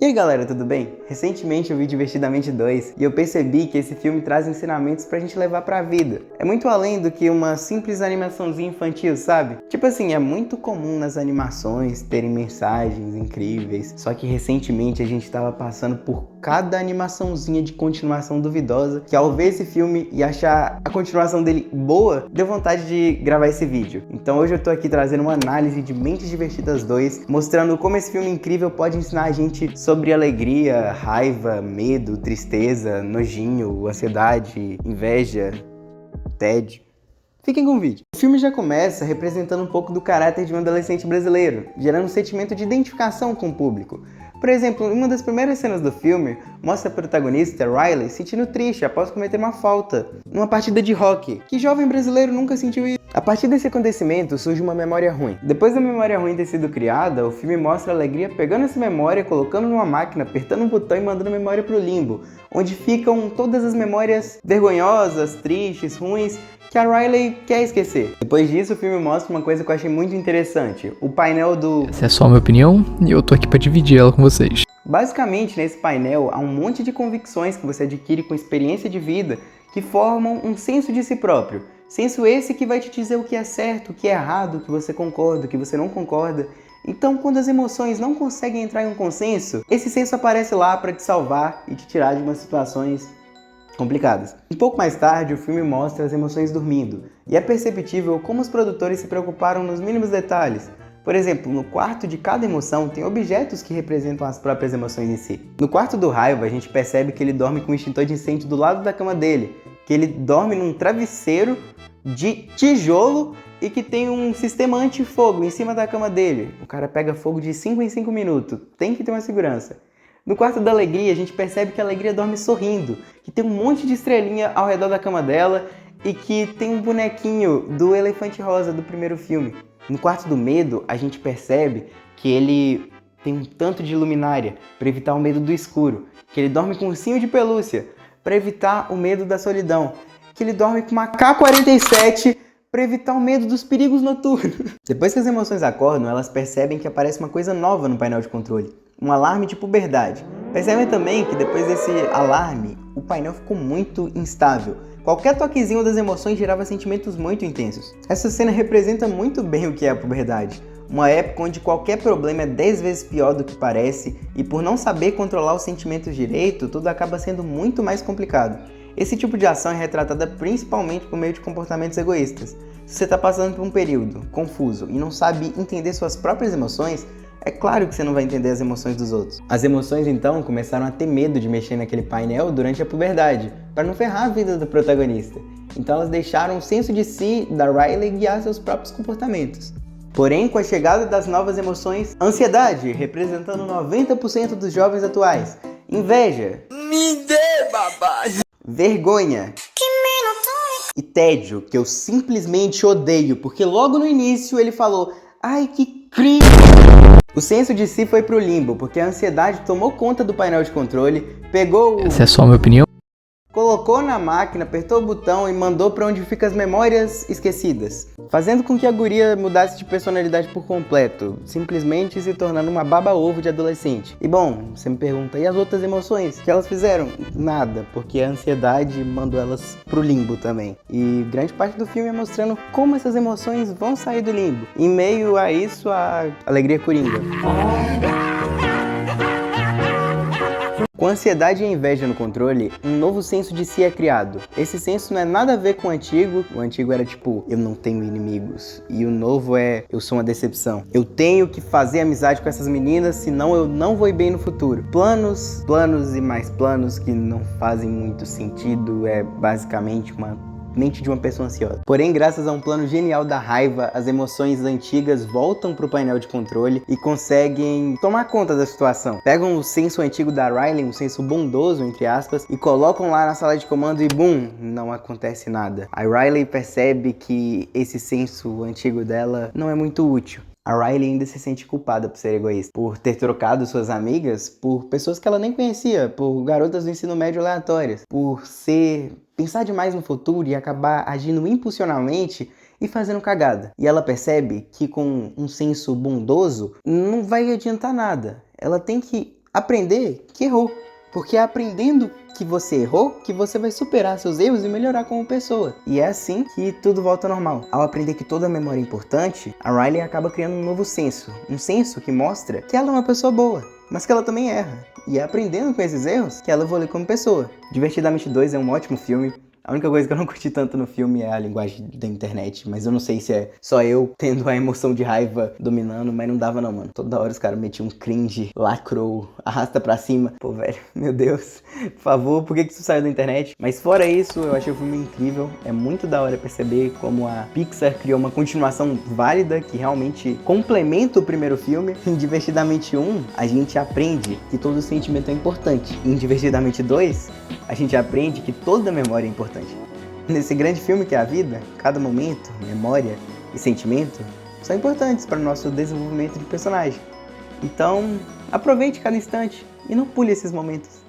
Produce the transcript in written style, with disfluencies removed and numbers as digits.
E aí galera, tudo bem? Recentemente eu vi Divertidamente 2 e eu percebi que esse filme traz ensinamentos pra gente levar pra vida. É muito além do que uma simples animaçãozinha infantil, sabe? Tipo assim, é muito comum nas animações terem mensagens incríveis, só que recentemente a gente tava passando por cada animaçãozinha de continuação duvidosa, que ao ver esse filme e achar a continuação dele boa, deu vontade de gravar esse vídeo. Então hoje eu tô aqui trazendo uma análise de Mentes Divertidas 2, mostrando como esse filme incrível pode ensinar a gente sobre alegria, raiva, medo, tristeza, nojinho, ansiedade, inveja, tédio. Fiquem com o vídeo. O filme já começa representando um pouco do caráter de um adolescente brasileiro, gerando um sentimento de identificação com o público. Por exemplo, em uma das primeiras cenas do filme, mostra a protagonista, Riley, se sentindo triste após cometer uma falta numa partida de hóquei. Que jovem brasileiro nunca sentiu isso? A partir desse acontecimento surge uma memória ruim. Depois da memória ruim ter sido criada, o filme mostra a alegria pegando essa memória, colocando numa máquina, apertando um botão e mandando a memória pro limbo, onde ficam todas as memórias vergonhosas, tristes, ruins, que a Riley quer esquecer. Depois disso, o filme mostra uma coisa que eu achei muito interessante, o painel do... Essa é só a minha opinião e eu tô aqui pra dividir ela com vocês. Basicamente, nesse painel, há um monte de convicções que você adquire com experiência de vida que formam um senso de si próprio. Senso esse que vai te dizer o que é certo, o que é errado, o que você concorda, o que você não concorda. Então, quando as emoções não conseguem entrar em um consenso, esse senso aparece lá para te salvar e te tirar de umas situações complicadas. Um pouco mais tarde, o filme mostra as emoções dormindo, e é perceptível como os produtores se preocuparam nos mínimos detalhes. Por exemplo, no quarto de cada emoção tem objetos que representam as próprias emoções em si. No quarto do Raiva, a gente percebe que ele dorme com um extintor de incêndio do lado da cama dele, que ele dorme num travesseiro de tijolo e que tem um sistema antifogo em cima da cama dele. O cara pega fogo de 5 em 5 minutos, tem que ter uma segurança. No quarto da Alegria, a gente percebe que a Alegria dorme sorrindo, que tem um monte de estrelinha ao redor da cama dela e que tem um bonequinho do Elefante Rosa do primeiro filme. No quarto do Medo, a gente percebe que ele tem um tanto de luminária para evitar o medo do escuro, que ele dorme com um ursinho de pelúcia para evitar o medo da solidão, que ele dorme com uma K-47 para evitar o medo dos perigos noturnos. Depois que as emoções acordam, elas percebem que aparece uma coisa nova no painel de controle. Um alarme de puberdade. Percebem também que depois desse alarme, o painel ficou muito instável. Qualquer toquezinho das emoções gerava sentimentos muito intensos. Essa cena representa muito bem o que é a puberdade. Uma época onde qualquer problema é 10 vezes pior do que parece, e por não saber controlar os sentimentos direito, tudo acaba sendo muito mais complicado. Esse tipo de ação é retratada principalmente por meio de comportamentos egoístas. Se você está passando por um período confuso e não sabe entender suas próprias emoções, é claro que você não vai entender as emoções dos outros. As emoções então começaram a ter medo de mexer naquele painel durante a puberdade, para não ferrar a vida do protagonista. Então elas deixaram o senso de si da Riley guiar seus próprios comportamentos. Porém, com a chegada das novas emoções, ansiedade, representando 90% dos jovens atuais, inveja, me dê babado, vergonha e tédio, que eu simplesmente odeio, porque logo no início ele falou, ai que cringe. O senso de si foi pro limbo, porque a ansiedade tomou conta do painel de controle, pegou o... Essa é só a minha opinião. Colocou na máquina, apertou o botão e mandou pra onde ficam as memórias esquecidas, fazendo com que a guria mudasse de personalidade por completo, simplesmente se tornando uma baba-ovo de adolescente. E bom, você me pergunta, e as outras emoções? O que elas fizeram? Nada, porque a ansiedade mandou elas pro limbo também. E grande parte do filme é mostrando como essas emoções vão sair do limbo. Em meio a isso, a alegria coringa. Com ansiedade e inveja no controle, um novo senso de si é criado. Esse senso não é nada a ver com o antigo era tipo, eu não tenho inimigos, e o novo é, eu sou uma decepção. Eu tenho que fazer amizade com essas meninas, senão eu não vou ir bem no futuro. Planos e mais planos que não fazem muito sentido, é basicamente uma mente de uma pessoa ansiosa. Porém, graças a um plano genial da Raiva, as emoções antigas voltam pro painel de controle e conseguem tomar conta da situação. Pegam o senso antigo da Riley, um senso bondoso, entre aspas, e colocam lá na sala de comando e bum, não acontece nada. A Riley percebe que esse senso antigo dela não é muito útil. A Riley ainda se sente culpada por ser egoísta, por ter trocado suas amigas por pessoas que ela nem conhecia, por garotas do ensino médio aleatórias, por pensar demais no futuro e acabar agindo impulsionalmente e fazendo cagada. E ela percebe que com um senso bondoso não vai adiantar nada. Ela tem que aprender que errou. Porque é aprendendo que você errou que você vai superar seus erros e melhorar como pessoa. E é assim que tudo volta ao normal. Ao aprender que toda memória é importante, a Riley acaba criando um novo senso. Um senso que mostra que ela é uma pessoa boa, mas que ela também erra. E é aprendendo com esses erros que ela evolui como pessoa. Divertidamente 2 é um ótimo filme. A única coisa que eu não curti tanto no filme é a linguagem da internet, mas eu não sei se é só eu tendo a emoção de raiva dominando, mas não dava não, mano. Toda hora os caras metiam um cringe, lacrou, arrasta pra cima. Pô, velho, meu Deus, por favor, por que isso saiu da internet? Mas fora isso, eu achei o filme incrível. É muito da hora perceber como a Pixar criou uma continuação válida que realmente complementa o primeiro filme. Em Divertidamente 1, a gente aprende que todo sentimento é importante. Em Divertidamente 2, a gente aprende que toda memória é importante. Nesse grande filme que é a vida, cada momento, memória e sentimento são importantes para o nosso desenvolvimento de personagem. Então, aproveite cada instante e não pule esses momentos.